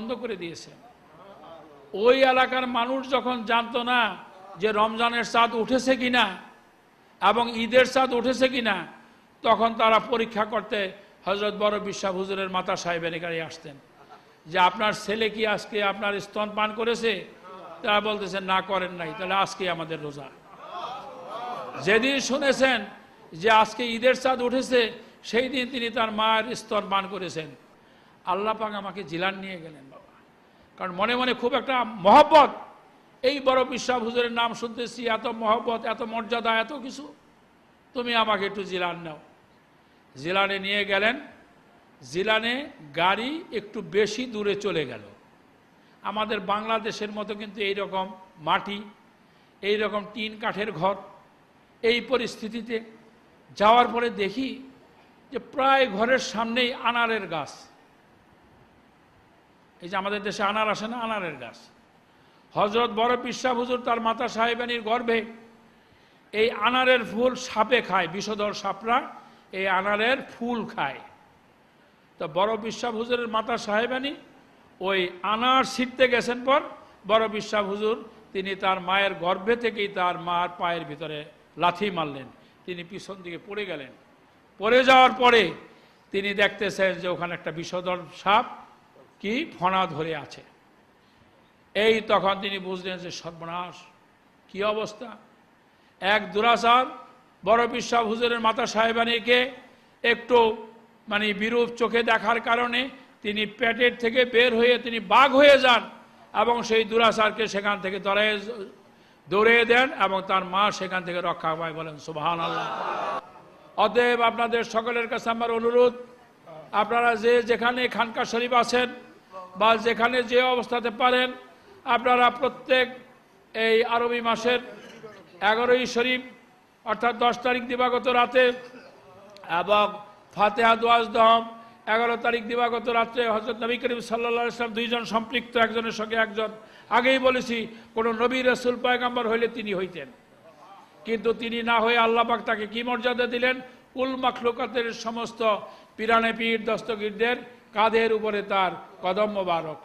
বন্ধ করে দিয়েছে। ওই এলাকার মানুষ যখন জানতো না যে রমজানের চাঁদ উঠেছে কিনা এবং ঈদের চাঁদ উঠেছে কিনা, তখন তারা পরীক্ষা করতে হযরত বড় বিশ্বাস হুজুরের মাতা সাহেবের এখানে আসতেন যে আপনার ছেলে কি আজকে আপনার স্তন পান করেছে? তারা বলতেছেন না, করেন নাই, তাহলে আজকে আমাদের রোজা। যেদিন শুনেছেন যে আজকে ঈদের চাঁদ উঠেছে, সেই দিন তিনি তার মায়ের স্তন পান করেছেন। আল্লাহ পাক আমাকে জিলান নিয়ে গেলেন বাবা, কারণ মনে মনে খুব একটা মহব্বত। এই বড় বিশ্বাস হুজুরের নাম শুনতেছি, এত মহব্বত, এত মর্যাদা, এত কিছু, তুমি আমাকে একটু জিলান নাও। জিলানে নিয়ে গেলেন। জিলানে গাড়ি একটু বেশি দূরে চলে গেল। আমাদের বাংলাদেশের মতো কিন্তু এইরকম মাটি, এইরকম টিন কাঠের ঘর, এই পরিস্থিতিতে যাওয়ার পরে দেখি যে প্রায় ঘরের সামনেই আনারের গাছ। এই যে আমাদের দেশে আনার আসে না, আনারের গাছ। হযরত বড় বিশ্বাস হুজুর তার মাতা সাহেবানির গর্ভে এই আনারের ফুল সাপে খায়, বিষধর সাপরা এই আনারের ফুল খায়। তো বড় বিশ্বাস হুজুরের মাতা সাহেবানি ওই আনার ছিঁড়তে গেছেন পর বড় বিশ্বাস হুজুর তিনি তার মায়ের গর্ভে থেকেই তার মার পায়ের ভিতরে লাথি মারলেন। তিনি পিছন দিকে পড়ে গেলেন। পড়ে যাওয়ার পরে তিনি দেখতেছেন যে ওখানে একটা বিষধর সাপ কি ফণা ধরে আছে। এই তখন তিনি বুঝলেন যে সর্বনাশ, কি অবস্থা। এক দুরাচার বড় বিশ্বাস হুজুরের মাতা সাহেবানিকে একটু বিরূপ চোখে দেখার কারণে তিনি পেটের থেকে বের হয়ে তিনি বাঘ হয়ে যান এবং সেই দুরাচারকে সেখান থেকে দৌড়িয়ে দেন এবং তার মা সেখান থেকে রক্ষা পায়। বলেন সুবহানাল্লাহ। অতএব আপনাদের সকলের কাছে আমার অনুরোধ, আপনারা যে যেখানে খানকা শরীফ আছেন বা যেখানে যে অবস্থাতে পারেন, আপনারা প্রত্যেক এই আরবি মাসের 11ই শরীফ অর্থাৎ 10 তারিখ দিবাগত রাতে এবং ফাতিহা দোয়াজ দহম 11 তারিখ দিবাগত রাত্রে হযরত নবী করিম সাল্লাল্লাহু আলাইহি ওয়াসাল্লাম দুইজন সম্পৃক্ত, একজনের সঙ্গে একজন। আগেই বলেছি কোন নবী রাসূল পয়গম্বর হইলে তিনি হইতেন, কিন্তু তিনি না হয়ে আল্লাহ পাক তাকে কি মর্যাদা দিলেন? কুল মাখলুকাতের সমস্ত পিরানে পীর দস্তগীরদের কাঁধের উপরে তার কদম মোবারক।